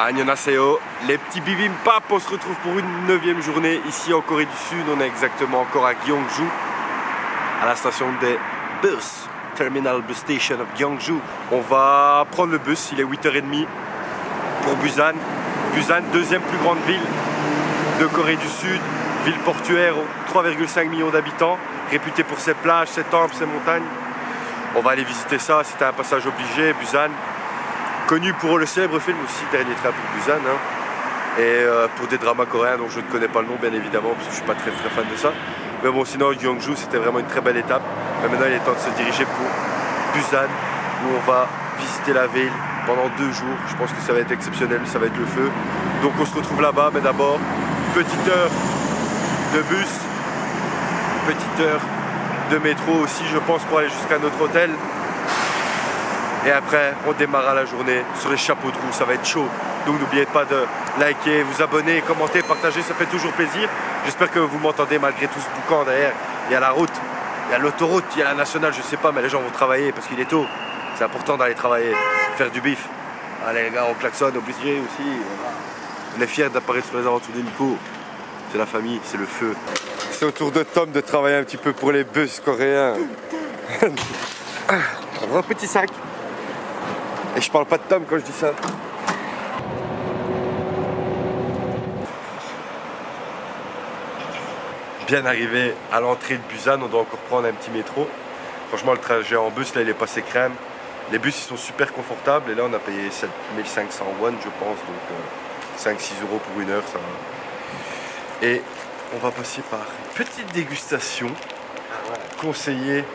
Annyeonghaseyo, les petits bibimbap, on se retrouve pour une 9e journée ici en Corée du Sud. On est exactement encore à Gyeongju, à la station des bus, Terminal Bus Station of Gyeongju. On va prendre le bus, il est 8h30 pour Busan. Busan, deuxième plus grande ville de Corée du Sud, ville portuaire, 3,5 millions d'habitants, réputée pour ses plages, ses temples, ses montagnes. On va aller visiter ça, c'était un passage obligé, Busan. Connu pour le célèbre film aussi, Dernier train pour Busan, hein. Et pour des dramas coréens dont je ne connais pas le nom bien évidemment, parce que je ne suis pas très fan de ça. Mais bon, sinon Gyeongju c'était vraiment une très belle étape. Mais maintenant il est temps de se diriger pour Busan, où on va visiter la ville pendant 2 jours. Je pense que ça va être exceptionnel, ça va être le feu. Donc on se retrouve là-bas, mais d'abord, petite heure de bus, petite heure de métro aussi je pense pour aller jusqu'à notre hôtel. Et après, on démarre la journée sur les chapeaux de roue, ça va être chaud. Donc n'oubliez pas de liker, vous abonner, commenter, partager, ça fait toujours plaisir. J'espère que vous m'entendez malgré tout ce boucan derrière. Il y a la route, il y a l'autoroute, il y a la nationale, je sais pas, mais les gens vont travailler parce qu'il est tôt. C'est important d'aller travailler, faire du bif. Allez les gars, on klaxonne, obligé aussi. Voilà. On est fiers d'apparaître sur les aventures de Nico. C'est la famille, c'est le feu. C'est au tour de Tom de travailler un petit peu pour les bus coréens. Un petit sac. Et je parle pas de Tom quand je dis ça. Bien arrivé à l'entrée de Busan, on doit encore prendre un petit métro. Franchement, le trajet en bus, là, il est passé crème. Les bus, ils sont super confortables. Et là, on a payé 7500 won, je pense. Donc 5-6 € pour 1 heure, ça va. Et on va passer par une petite dégustation conseillée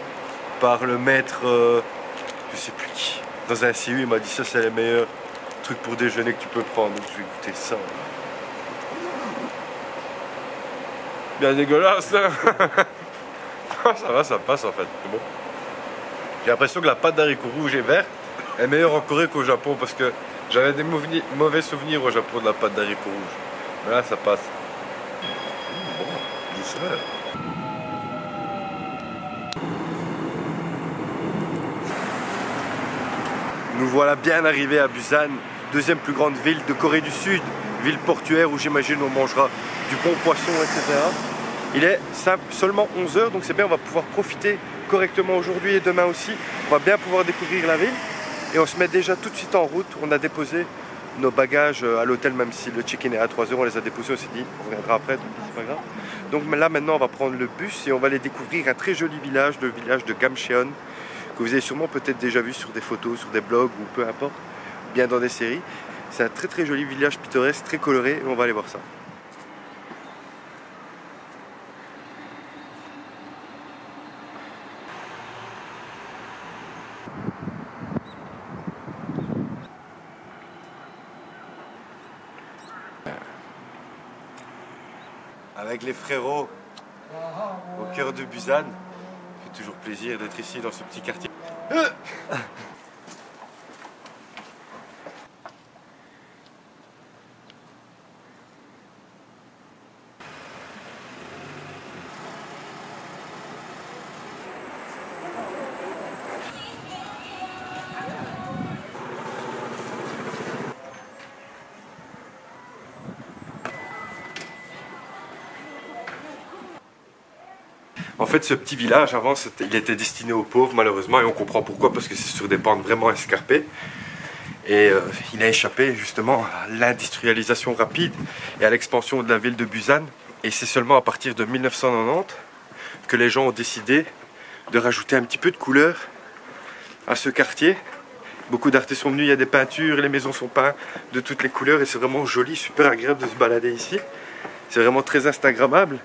par le maître, je sais plus qui. Dans un CU, il m'a dit ça c'est les meilleurs trucs pour déjeuner que tu peux prendre, donc je vais goûter ça. Bien dégueulasse, hein. Ça va, ça passe en fait, c'est bon. J'ai l'impression que la pâte d'haricots rouge et vert est meilleure en Corée qu'au Japon parce que j'avais des mauvais souvenirs au Japon de la pâte d'haricots rouge. Mais là ça passe. Bon, douceur. Nous voilà bien arrivés à Busan, deuxième plus grande ville de Corée du Sud, ville portuaire où j'imagine on mangera du bon poisson, etc. Il est seulement 11 h, donc c'est bien, on va pouvoir profiter correctement aujourd'hui et demain aussi. On va bien pouvoir découvrir la ville et on se met déjà tout de suite en route. On a déposé nos bagages à l'hôtel, même si le check-in est à 3 h, on les a déposés, on s'est dit on reviendra après, donc c'est pas grave. Donc là maintenant on va prendre le bus et on va aller découvrir un très joli village, le village de Gamcheon, que vous avez sûrement peut-être déjà vu sur des photos, sur des blogs ou peu importe, bien dans des séries. C'est un très joli village pittoresque, très coloré, et on va aller voir ça. Avec les frérots au cœur de Busan. Ça fait toujours plaisir d'être ici dans ce petit quartier. En fait, ce petit village, avant, il était destiné aux pauvres, malheureusement, et on comprend pourquoi, parce que c'est sur des pentes vraiment escarpées. Et il a échappé, justement, à l'industrialisation rapide et à l'expansion de la ville de Busan. Et c'est seulement à partir de 1990 que les gens ont décidé de rajouter un petit peu de couleur à ce quartier. Beaucoup d'artistes sont venus, il y a des peintures, les maisons sont peintes de toutes les couleurs, et c'est vraiment joli, super agréable de se balader ici. C'est vraiment très instagrammable.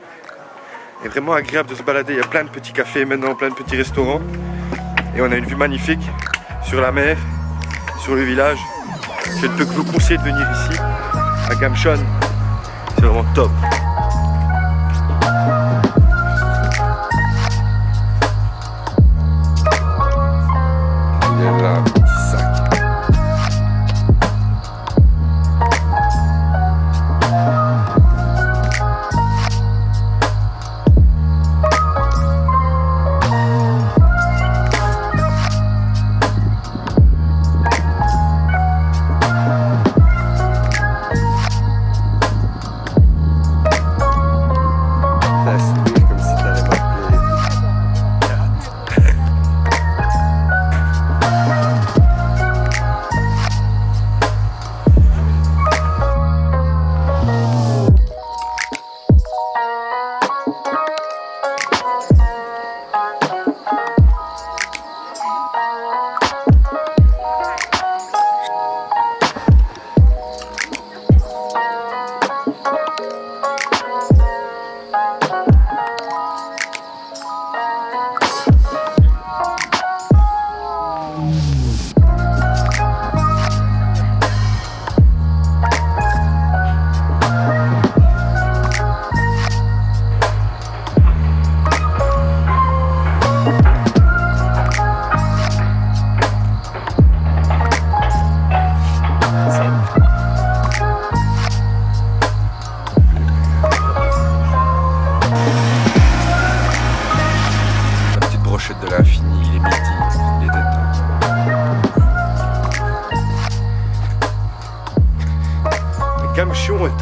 C'est vraiment agréable de se balader, il y a plein de petits cafés maintenant, plein de petits restaurants. Et on a une vue magnifique sur la mer, sur le village. Je ne peux que vous conseiller de venir ici, à Gamcheon. C'est vraiment top. Il est là, un petit sac.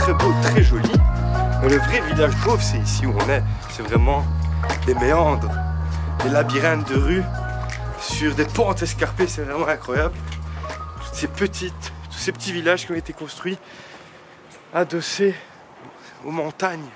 très beau, très joli. Mais le vrai village pauvre, c'est ici où on est. C'est vraiment des méandres, des labyrinthes de rues sur des pentes escarpées, c'est vraiment incroyable. Toutes ces petites, tous ces petits villages qui ont été construits adossés aux montagnes.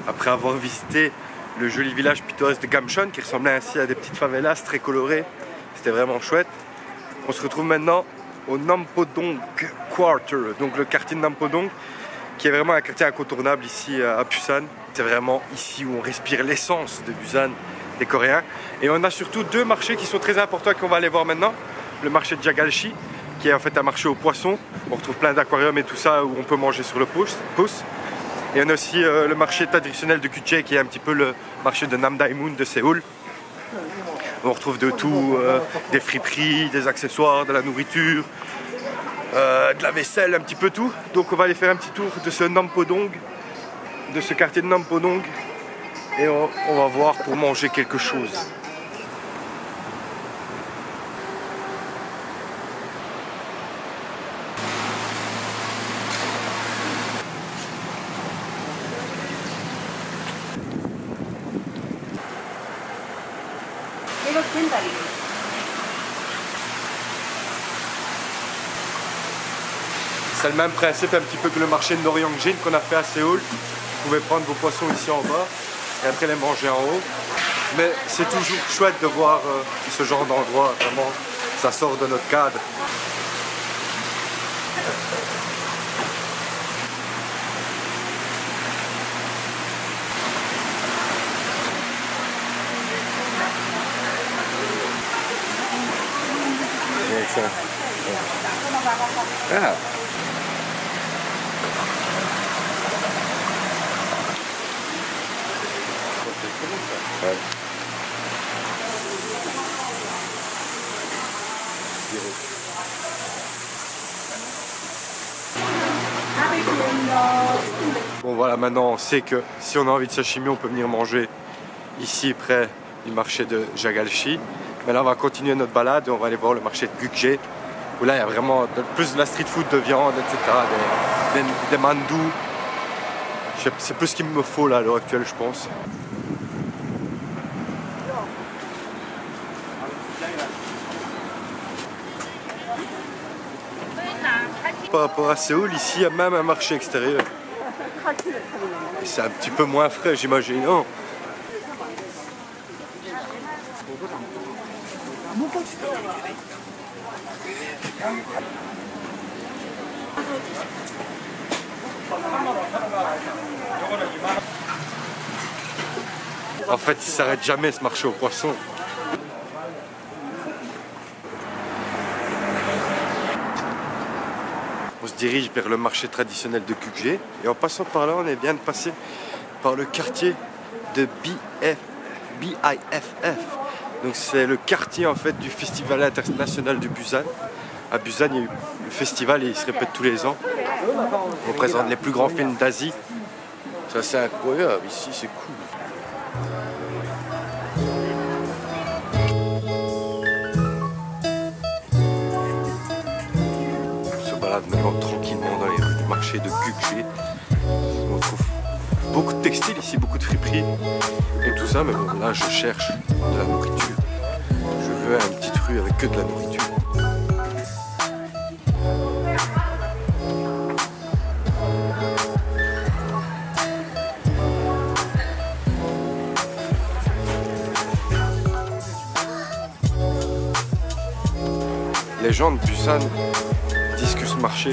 Après avoir visité le joli village pittoresque de Gamchon qui ressemblait ainsi à des petites favelas très colorées, c'était vraiment chouette. On se retrouve maintenant au Nampodong Quarter, donc le quartier de Nampodong qui est vraiment un quartier incontournable ici à Busan. C'est vraiment ici où on respire l'essence de Busan, des Coréens. Et on a surtout deux marchés qui sont très importants et qu'on va aller voir maintenant. Le marché de Jagalchi qui est en fait un marché aux poissons. On retrouve plein d'aquariums et tout ça où on peut manger sur le pouce. Et on a aussi le marché traditionnel de Gukje qui est un petit peu le marché de Namdaemun de Séoul. On retrouve de tout, des friperies, des accessoires, de la nourriture, de la vaisselle, un petit peu tout. Donc on va aller faire un petit tour de ce Nampodong, de ce quartier de Nampodong. Et on va voir pour manger quelque chose. C'est le même principe un petit peu que le marché de Noryeongjin qu'on a fait à Séoul. Vous pouvez prendre vos poissons ici en bas et après les manger en haut. Mais c'est toujours chouette de voir ce genre d'endroit, vraiment, ça sort de notre cadre. Ah. Ouais. Bon voilà, maintenant on sait que si on a envie de sashimi, on peut venir manger ici près du marché de Jagalchi. Mais là on va continuer notre balade et on va aller voir le marché de Gukje où là il y a vraiment plus de la street food, de viande, etc. Des mandous. C'est plus ce qu'il me faut là à l'heure actuelle, je pense. Par rapport à Séoul, ici il y a même un marché extérieur. C'est un petit peu moins frais, j'imagine. Oh. En fait, il s'arrête jamais ce marché aux poissons. On se dirige vers le marché traditionnel de Gukje et en passant par là, on est bien de passer par le quartier de BIFF. Donc c'est le quartier en fait du Festival international de Busan. À Busan, il y a eu le festival et il se répète tous les ans. On présente les plus grands films d'Asie. Ça c'est incroyable, ici c'est cool. On se balade maintenant tranquillement dans les rues du marché de Gukje. On trouve beaucoup de textiles ici, beaucoup de friperies et tout ça, mais bon là je cherche de la nourriture. Je veux une petite rue avec que de la nourriture. Les gens de Busan disent que ce marché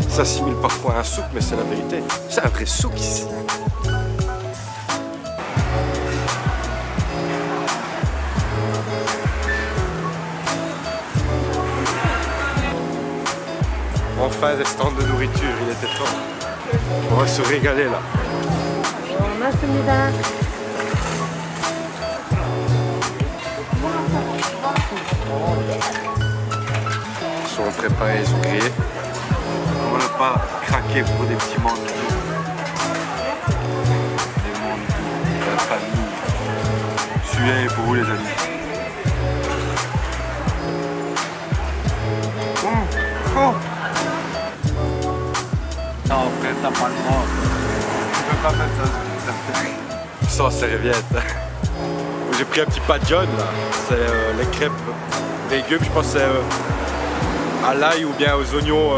s'assimile parfois à un souk, mais c'est la vérité. C'est un vrai souk ici. Enfin des stands de nourriture, il était temps. On va se régaler là. 고맙습니다. Ils sont préparés, ils sont grillés. On n'a pas craqué pour des petits mandous. Des mandous, la famille. Celui-là est pour vous les amis. Oh. Non frère, t'as pas le droit. Tu peux pas mettre ça. Sans serviette. J'ai pris un petit pas de John là. C'est les crêpes légumes, je pense que c'est à l'ail ou bien aux oignons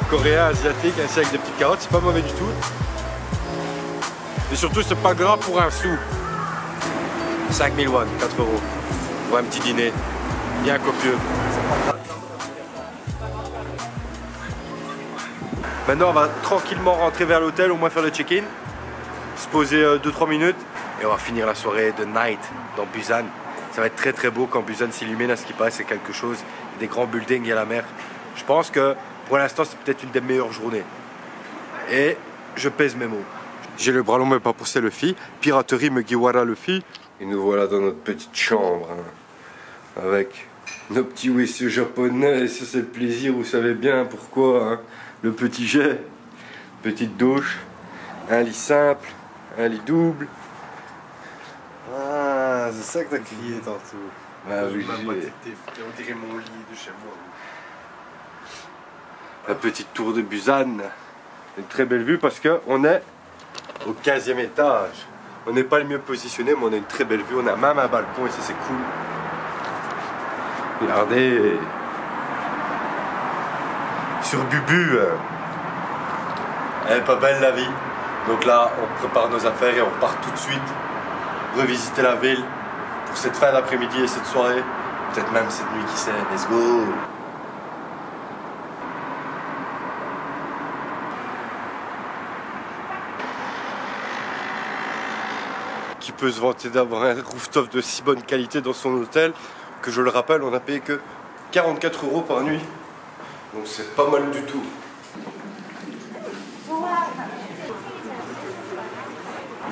coréens, asiatiques, ainsi avec des petites carottes, c'est pas mauvais du tout. Et surtout c'est pas gras pour un sou. 5000 won, 4 euros. Pour un petit dîner, bien copieux. Maintenant on va tranquillement rentrer vers l'hôtel, au moins faire le check-in, se poser 2-3 minutes et on va finir la soirée de night dans Busan. Ça va être très très beau quand Busan s'illumine, à ce qui paraît c'est quelque chose, des grands buildings, il y a la mer. Je pense que pour l'instant c'est peut-être une des meilleures journées. Et je pèse mes mots. J'ai le bras long mais pas pour c'est le fi. Piraterie Mugiwara le fi. Et nous voilà dans notre petite chambre hein, avec nos petits WC japonais. Et ça c'est le plaisir, vous savez bien pourquoi. Hein. Le petit jet, petite douche, un lit simple, un lit double. Ah, c'est ça que t'as crié tantôt. Ah oui, On dirait mon lit de chez moi. La petite tour de Busan. Une très belle vue parce qu'on est au 15e étage. On n'est pas le mieux positionné, mais on a une très belle vue. On a même un balcon et ça c'est cool. Regardez. Sur Bubu. Elle est pas belle la vie. Donc là, on prépare nos affaires et on part tout de suite revisiter la ville pour cette fin d'après-midi et cette soirée. Peut-être même cette nuit, qui sait. Let's go! Qui peut se vanter d'avoir un rooftop de si bonne qualité dans son hôtel que, je le rappelle, on a payé que 44 € par nuit. Donc c'est pas mal du tout.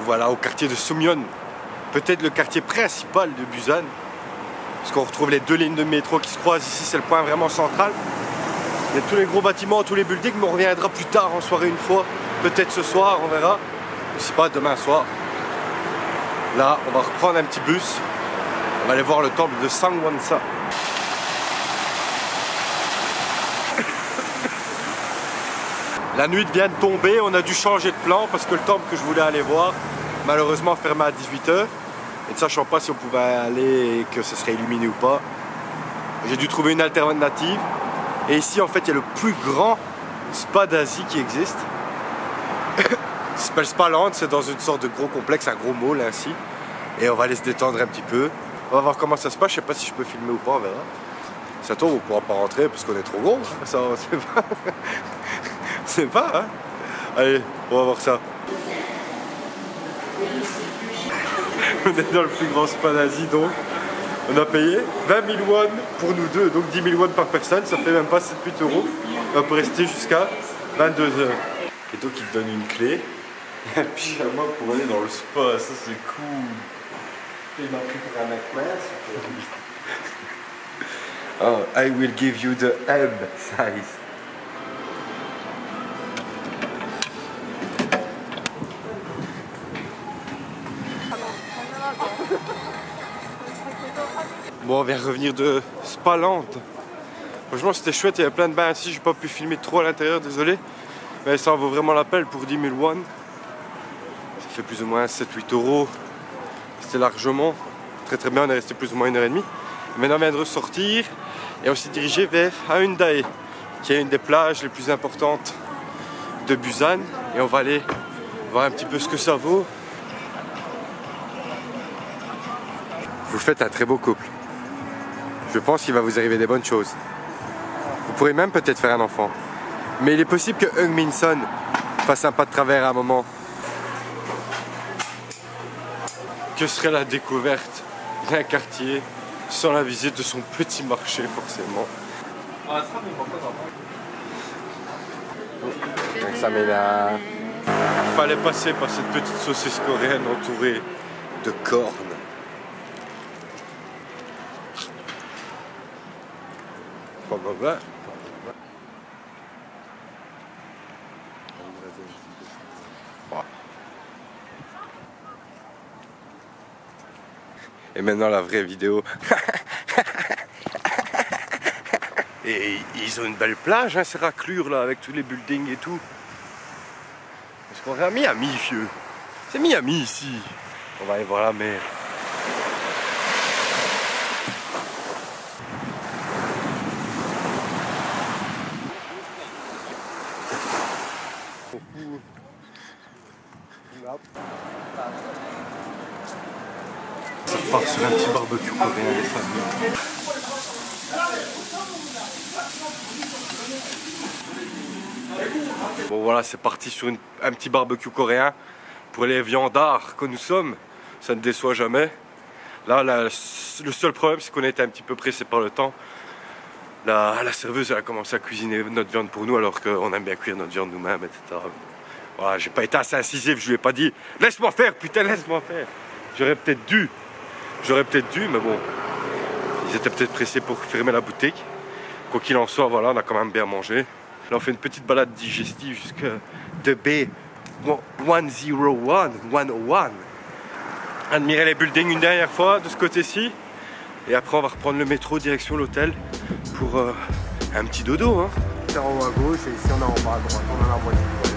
Voilà, au quartier de Sumyon. Peut-être le quartier principal de Busan. Parce qu'on retrouve les deux lignes de métro qui se croisent ici, c'est le point vraiment central. Il y a tous les gros bâtiments, tous les buildings, mais on reviendra plus tard en soirée une fois. Peut-être ce soir, on verra. Je sais pas, demain soir. Là, on va reprendre un petit bus. On va aller voir le temple de Sangwonsa. La nuit vient de tomber, on a dû changer de plan parce que le temple que je voulais aller voir, malheureusement fermé à 18 h. Et ne sachant pas si on pouvait aller et que ce serait illuminé ou pas, j'ai dû trouver une alternative. Et ici, en fait, il y a le plus grand spa d'Asie qui existe. Il s'appelle Spaland, c'est dans une sorte de gros complexe, un gros mall ainsi. Et on va aller se détendre un petit peu. On va voir comment ça se passe, je sais pas si je peux filmer ou pas, on verra. Ça tombe, on pourra pas rentrer parce qu'on est trop gros, ça on sait pas. C'est pas, hein. Allez, on va voir ça. On est dans le plus grand spa d'Asie, donc on a payé 20 000 won pour nous deux, donc 10 000 won par personne, ça fait même pas 7-8 €. On peut rester jusqu'à 22 h. Et donc il te donne une clé et un pyjama pour aller dans le spa, ça c'est cool. Il m'a pris pour un mec mince. Oh, I will give you the M size. Bon, on vient revenir de Spaland. Franchement, c'était chouette, il y avait plein de bains ici. J'ai pas pu filmer trop à l'intérieur, désolé. Mais ça en vaut vraiment la peine pour 10 000 won. Ça fait plus ou moins 7-8 €. C'était largement très très bien, on est resté plus ou moins 1h30. Maintenant, on vient de ressortir et on s'est dirigé vers Haeundae, qui est une des plages les plus importantes de Busan. Et on va aller voir un petit peu ce que ça vaut. Vous faites un très beau couple. Je pense qu'il va vous arriver des bonnes choses. Vous pourrez même peut-être faire un enfant. Mais il est possible que Heung Min Son fasse un pas de travers à un moment. Que serait la découverte d'un quartier sans la visite de son petit marché, forcément. Samina. Il fallait passer par cette petite saucisse coréenne entourée de cornes. Pas mauvais. Et maintenant la vraie vidéo. Et ils ont une belle plage, hein, ces raclures là, avec tous les buildings et tout. Est-ce qu'on est à Miami, vieux? C'est Miami ici. On va aller voir la mer. Ça part sur un petit barbecue coréen, les familles. Bon voilà, c'est parti sur un petit barbecue coréen. Pour les viandards que nous sommes, ça ne déçoit jamais. Là, le seul problème, c'est qu'on a été un petit peu pressé par le temps. La serveuse elle a commencé à cuisiner notre viande pour nous, alors qu'on aime bien cuire notre viande nous-mêmes, etc. Voilà, j'ai pas été assez incisif, je lui ai pas dit « Laisse-moi faire, putain, laisse-moi faire !» J'aurais peut-être dû, mais bon, ils étaient peut-être pressés pour fermer la boutique. Quoi qu'il en soit, voilà, on a quand même bien mangé. Là, on fait une petite balade digestive jusqu'à de B 101. Admirer les buildings une dernière fois de ce côté-ci. Et après, on va reprendre le métro direction l'hôtel pour un petit dodo. Hein. C'est en haut à gauche et ici on est en bas à droite. On a la moitié du voyage.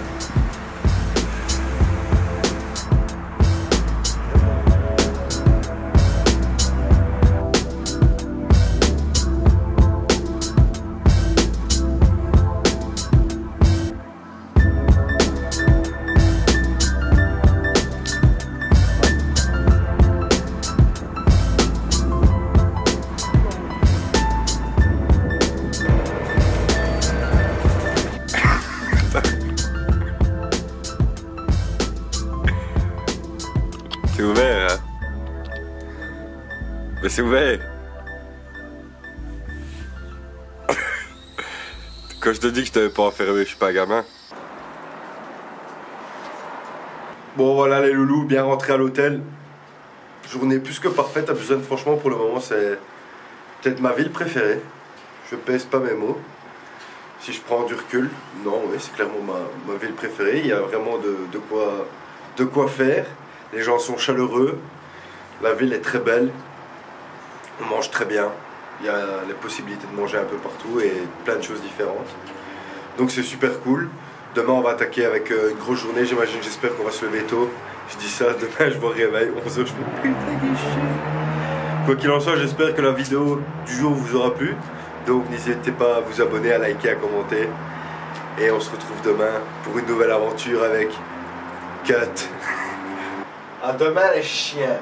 C'est ouvert, hein? Mais c'est ouvert. Quand je te dis que je t'avais pas enfermé, je suis pas un gamin. Bon voilà les loulous, bien rentré à l'hôtel. Journée plus que parfaite à Busan, franchement pour le moment c'est peut-être ma ville préférée. Je pèse pas mes mots. Si je prends du recul, non, oui, c'est clairement ma ville préférée. Il y a vraiment de quoi faire. Les gens sont chaleureux. La ville est très belle. On mange très bien. Il y a les possibilités de manger un peu partout et plein de choses différentes. Donc c'est super cool. Demain on va attaquer avec une grosse journée, j'imagine, j'espère qu'on va se lever tôt. Je dis ça, demain je me réveille, 11h, je me putain que chier. Quoi qu'il en soit, j'espère que la vidéo du jour vous aura plu. Donc n'hésitez pas à vous abonner, à liker, à commenter. Et on se retrouve demain pour une nouvelle aventure avec Cut. À demain les chiens.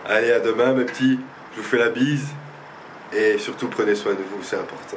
Allez, à demain mes petits, je vous fais la bise. Et surtout prenez soin de vous, c'est important.